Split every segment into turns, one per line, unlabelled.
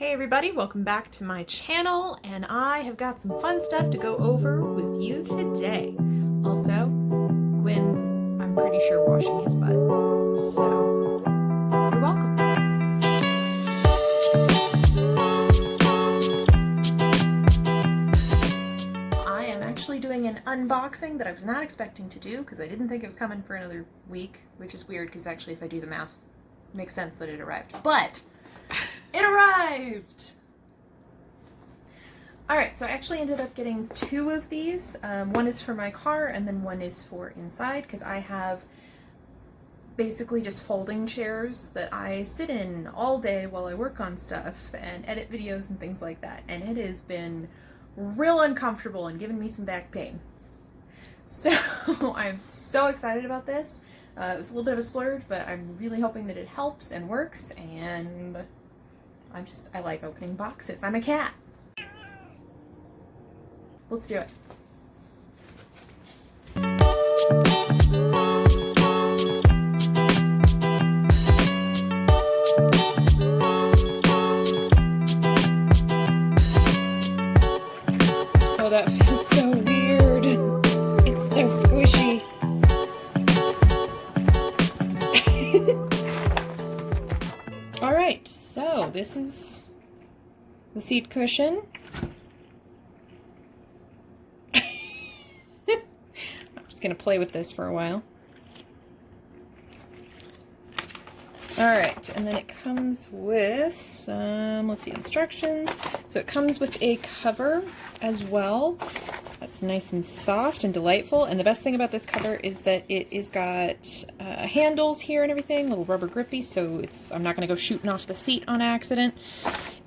Hey everybody, welcome back to my channel, and I have got some fun stuff to go over with you today. Also, Gwyn, I'm pretty sure, washing his butt, so you're welcome. I am actually doing an unboxing that I was not expecting to do because I didn't think it was coming for another week, which is weird because actually if I do the math, it makes sense that it arrived. But it arrived! Alright, so I actually ended up getting two of these. One is for my car and then one is for inside because I have basically just folding chairs that I sit in all day while I work on stuff and edit videos and things like that. And it has been real uncomfortable and given me some back pain. So I'm so excited about this. It was a little bit of a splurge, but I'm really hoping that it helps and works, and I like opening boxes. I'm a cat. Let's do it. Oh, that feels so weird. It's so squishy. All right, so this is the seat cushion. Gonna play with this for a while. All right, and then it comes with some, let's see, instructions. So it comes with a cover as well. That's nice and soft and delightful. And the best thing about this cover is that it is got handles here and everything, little rubber grippy, so I'm not gonna go shooting off the seat on accident.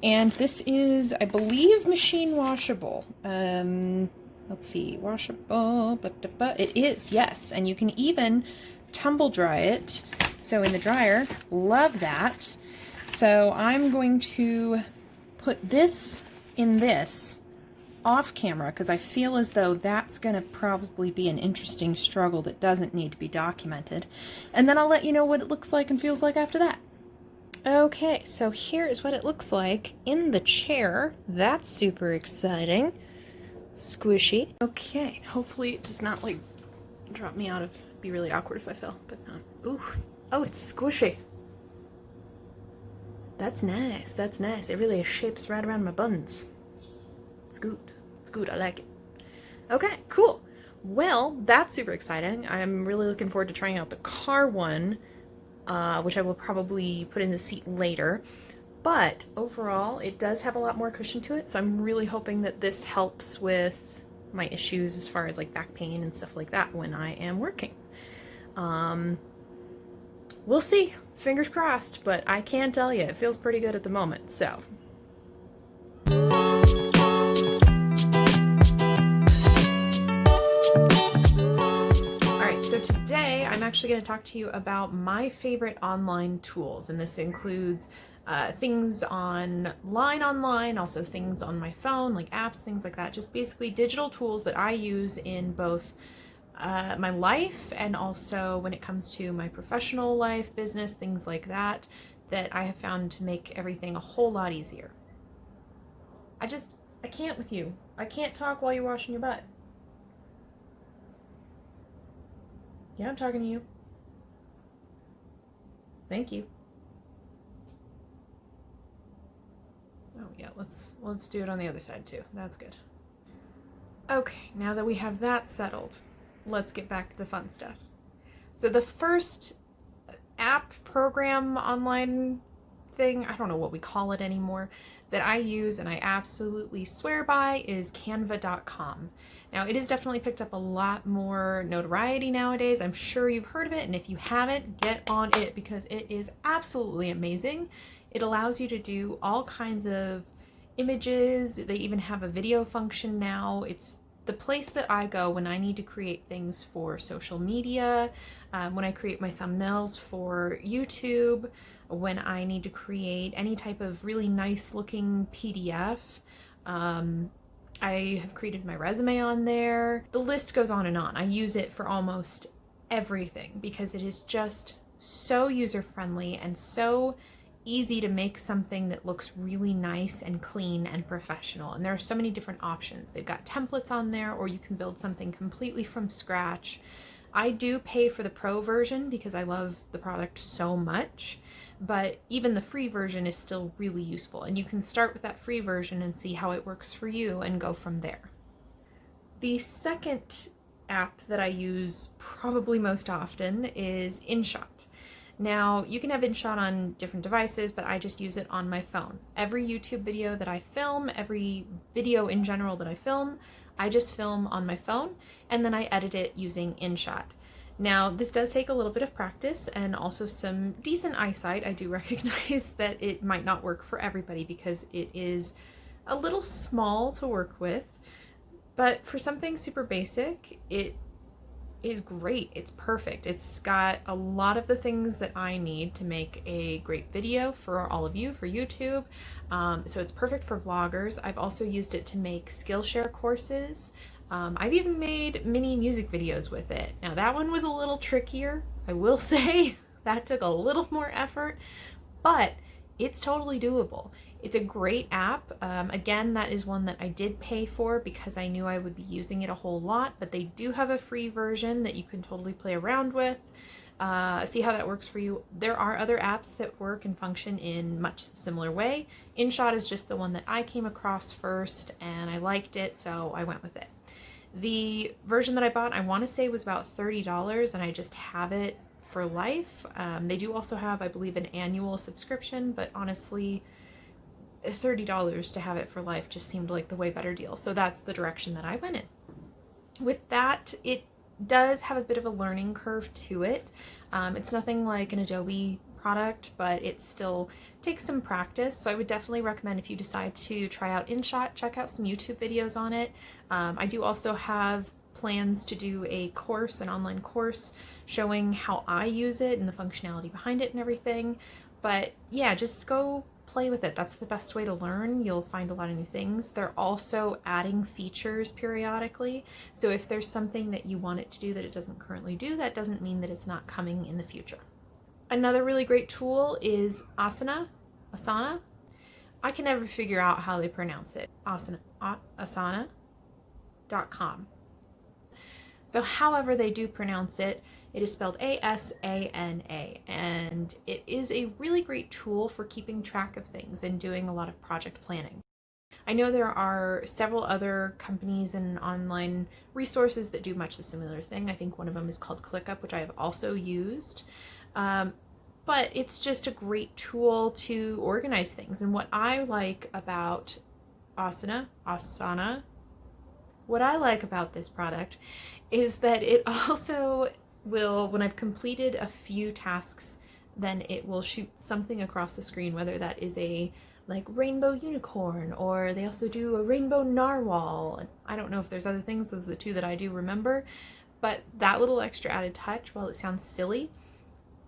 And this is, I believe, machine washable. Let's see, washable, it is, yes, and you can even tumble dry it. So in the dryer, love that. So I'm going to put this in this off camera because I feel as though that's going to probably be an interesting struggle that doesn't need to be documented. And then I'll let you know what it looks like and feels like after that. Okay, so here is what it looks like in the chair. That's super exciting. Squishy. Okay, hopefully it does not like drop me out of, it'd be really awkward if I fell, but not. Ooh, oh, it's squishy. That's nice, that's nice. It really shapes right around my buns. It's good, I like it. Okay, cool. Well, that's super exciting. I'm really looking forward to trying out the car one, which I will probably put in the seat later. But overall, it does have a lot more cushion to it, so I'm really hoping that this helps with my issues as far as like back pain and stuff like that when I am working. We'll see. Fingers crossed, but I can tell you, it feels pretty good at the moment, so. Alright, so today I'm actually going to talk to you about my favorite online tools, and this includes things online, also things on my phone, like apps, things like that. Just basically digital tools that I use in both my life and also when it comes to my professional life, business, things like that, that I have found to make everything a whole lot easier. I can't with you. I can't talk while you're washing your butt. Yeah, I'm talking to you. Thank you. Oh yeah, let's do it on the other side too. That's good. Okay, now that we have that settled, let's get back to the fun stuff. So the first app, program, online thing, I don't know what we call it anymore, that I use and I absolutely swear by is canva.com. Now it has definitely picked up a lot more notoriety nowadays. I'm sure you've heard of it, and if you haven't, get on it because it is absolutely amazing. It allows you to do all kinds of images. They even have a video function now. It's the place that I go when I need to create things for social media, when I create my thumbnails for YouTube, when I need to create any type of really nice looking PDF. I have created my resume on there. The list goes on and on. I use it for almost everything because it is just so user-friendly and so easy to make something that looks really nice and clean and professional. And there are so many different options. They've got templates on there, or you can build something completely from scratch. I do pay for the pro version because I love the product so much, but even the free version is still really useful. And you can start with that free version and see how it works for you and go from there. The second app that I use probably most often is InShot. Now, you can have InShot on different devices, but I just use it on my phone. Every YouTube video that I film, every video in general that I film, I just film on my phone, and then I edit it using InShot. Now, this does take a little bit of practice and also some decent eyesight. I do recognize that it might not work for everybody because it is a little small to work with, but for something super basic, it is great. It's perfect. It's got a lot of the things that I need to make a great video for all of you, for YouTube. So it's perfect for vloggers. I've also used it to make Skillshare courses. I've even made mini music videos with it. Now that one was a little trickier, I will say. That took a little more effort, but it's totally doable. It's a great app. Again, that is one that I did pay for because I knew I would be using it a whole lot, but they do have a free version that you can totally play around with. See how that works for you. There are other apps that work and function in much similar way. InShot is just the one that I came across first and I liked it, so I went with it. The version that I bought, I want to say was about $30, and I just have it for life. They do also have, I believe, an annual subscription, but honestly, $30 to have it for life just seemed like the way better deal. So that's the direction that I went in. With that, it does have a bit of a learning curve to it. It's nothing like an Adobe product, but it still takes some practice. So I would definitely recommend, if you decide to try out InShot, check out some YouTube videos on it. I do also have plans to do a course, an online course, showing how I use it and the functionality behind it and everything. But yeah, just go play with it. That's the best way to learn. You'll find a lot of new things. They're also adding features periodically. So if there's something that you want it to do that it doesn't currently do, that doesn't mean that it's not coming in the future. Another really great tool is Asana. I can never figure out how they pronounce it. Asana.com. So however they do pronounce it, it is spelled A-S-A-N-A, and it is a really great tool for keeping track of things and doing a lot of project planning. I know there are several other companies and online resources that do much the similar thing. I think one of them is called ClickUp, which I have also used. But it's just a great tool to organize things. And what I like about Asana, what I like about this product is that it also will, when I've completed a few tasks, then it will shoot something across the screen, whether that is a like rainbow unicorn, or they also do a rainbow narwhal. I don't know if there's other things, those are the two that I do remember, but that little extra added touch, while it sounds silly,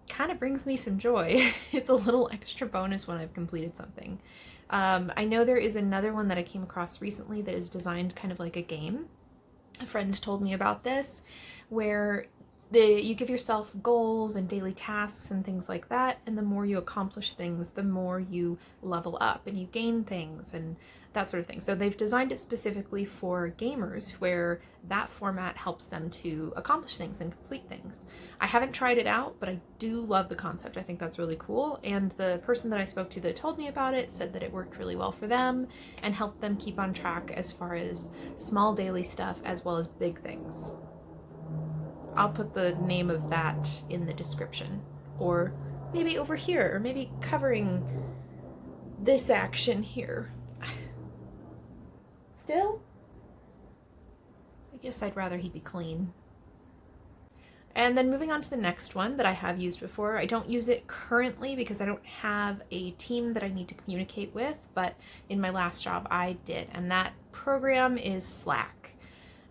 kind of brings me some joy. It's a little extra bonus when I've completed something. I know there is another one that I came across recently that is designed kind of like a game. A friend told me about this, where you give yourself goals and daily tasks and things like that, and the more you accomplish things, the more you level up and you gain things and that sort of thing. So they've designed it specifically for gamers, where that format helps them to accomplish things and complete things. I haven't tried it out, but I do love the concept. I think that's really cool, and the person that I spoke to that told me about it said that it worked really well for them and helped them keep on track as far as small daily stuff as well as big things. I'll put the name of that in the description, or maybe over here, or maybe covering this action here. Still, I guess I'd rather he be clean. And then moving on to the next one that I have used before. I don't use it currently because I don't have a team that I need to communicate with, but in my last job I did, and that program is Slack.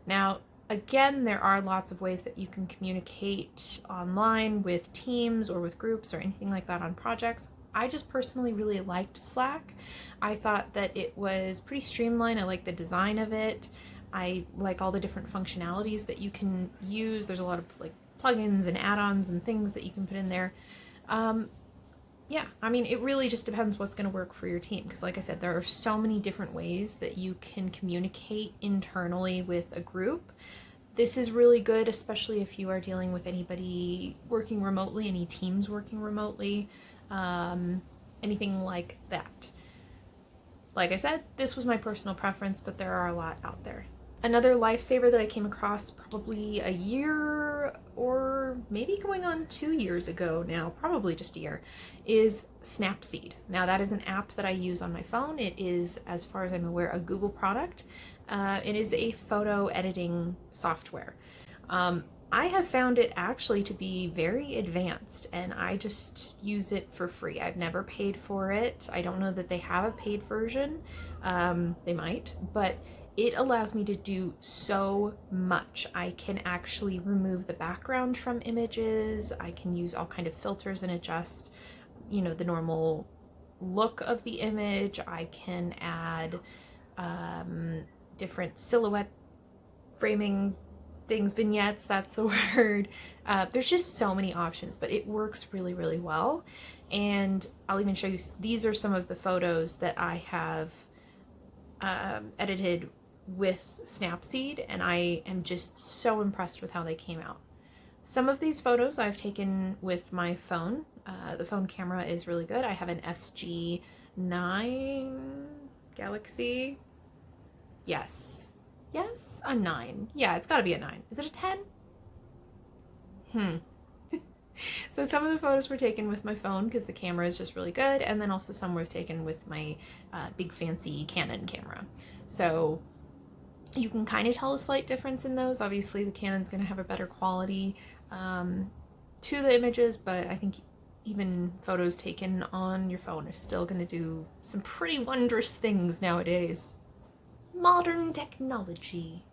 Now, again, there are lots of ways that you can communicate online with teams or with groups or anything like that on projects. I just personally really liked Slack. I thought that it was pretty streamlined. I like the design of it. I like all the different functionalities that you can use. There's a lot of like plugins and add-ons and things that you can put in there. yeah, I mean, it really just depends what's going to work for your team. Because, like I said, there are so many different ways that you can communicate internally with a group. This is really good, especially if you are dealing with anybody working remotely, any teams working remotely, anything like that. Like I said, this was my personal preference, but there are a lot out there. Another lifesaver that I came across probably a year or maybe going on 2 years ago now, probably just a year, is Snapseed. Now that is an app that I use on my phone. It is, as far as I'm aware, a Google product. It is a photo editing software. I have found it actually to be very advanced, and I just use it for free. I've never paid for it. I don't know that they have a paid version. They might, but it allows me to do so much. I can actually remove the background from images. I can use all kind of filters and adjust, the normal look of the image. I can add different silhouette framing things, vignettes, that's the word. There's just so many options, but it works really, really well. And I'll even show you, these are some of the photos that I have edited with Snapseed, and I am just so impressed with how they came out. Some of these photos I've taken with my phone. The phone camera is really good. I have an SG9 Galaxy. Yes, a 9. Yeah, it's gotta be a 9. Is it a 10? So some of the photos were taken with my phone because the camera is just really good, and then also some were taken with my big fancy Canon camera. So you can kind of tell a slight difference in those. Obviously the Canon's going to have a better quality to the images, but I think even photos taken on your phone are still going to do some pretty wondrous things nowadays. Modern technology.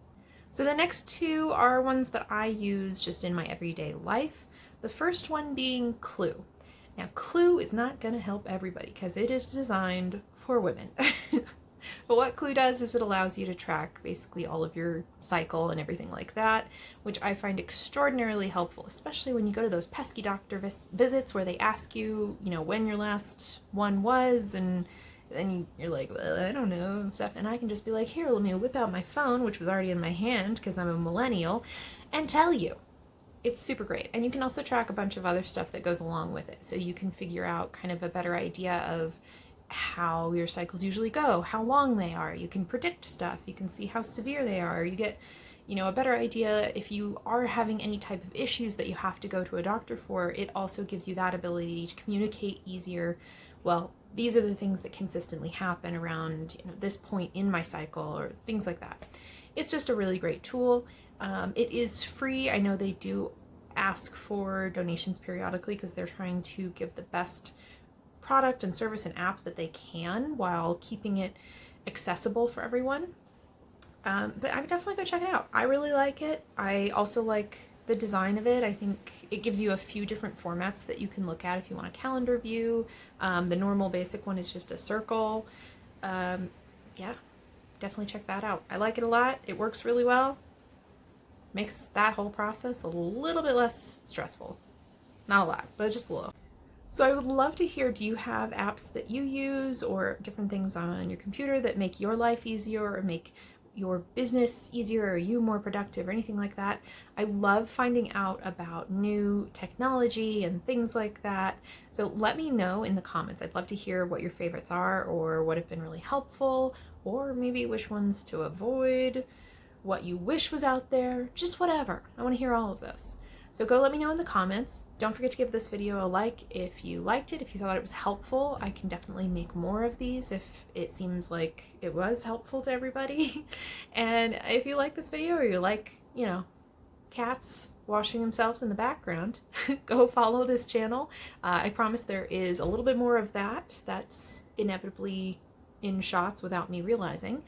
So the next two are ones that I use just in my everyday life. The first one being Clue. Now, Clue is not going to help everybody because it is designed for women. But what Clue does is it allows you to track basically all of your cycle and everything like that, which I find extraordinarily helpful, especially when you go to those pesky doctor visits where they ask you, when your last one was, and then you're like, well, I don't know, and stuff. And I can just be like, here, let me whip out my phone, which was already in my hand because I'm a millennial, and tell you. It's super great. And you can also track a bunch of other stuff that goes along with it. So you can figure out kind of a better idea of how your cycles usually go, how long they are. You can predict stuff. You can see how severe they are. You get, a better idea if you are having any type of issues that you have to go to a doctor for. It also gives you that ability to communicate easier. Well, these are the things that consistently happen around, this point in my cycle, or things like that. It's just a really great tool. It is free. I know they do ask for donations periodically because they're trying to give the best product and service and app that they can while keeping it accessible for everyone. But I would definitely go check it out. I really like it. I also like the design of it. I think it gives you a few different formats that you can look at if you want a calendar view. The normal basic one is just a circle. Yeah, definitely check that out. I like it a lot. It works really well. Makes that whole process a little bit less stressful. Not a lot, but just a little. So I would love to hear, do you have apps that you use or different things on your computer that make your life easier or make your business easier or you more productive or anything like that? I love finding out about new technology and things like that. So let me know in the comments. I'd love to hear what your favorites are or what have been really helpful, or maybe which ones to avoid, what you wish was out there, just whatever. I want to hear all of those. So go let me know in the comments. Don't forget to give this video a like if you liked it, if you thought it was helpful. I can definitely make more of these if it seems like it was helpful to everybody. And if you like this video, or you like, cats washing themselves in the background, go follow this channel. I promise there is a little bit more of that. That's inevitably in shots without me realizing.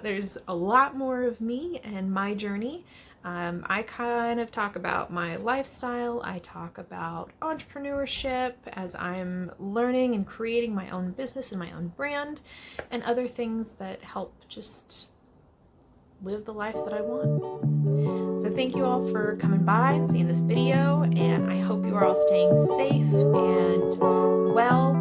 There's a lot more of me and my journey. I kind of talk about my lifestyle. I talk about entrepreneurship as I'm learning and creating my own business and my own brand, and other things that help just
live the life that I want. So thank you all for coming by and seeing this video, and I hope you are all staying safe and well,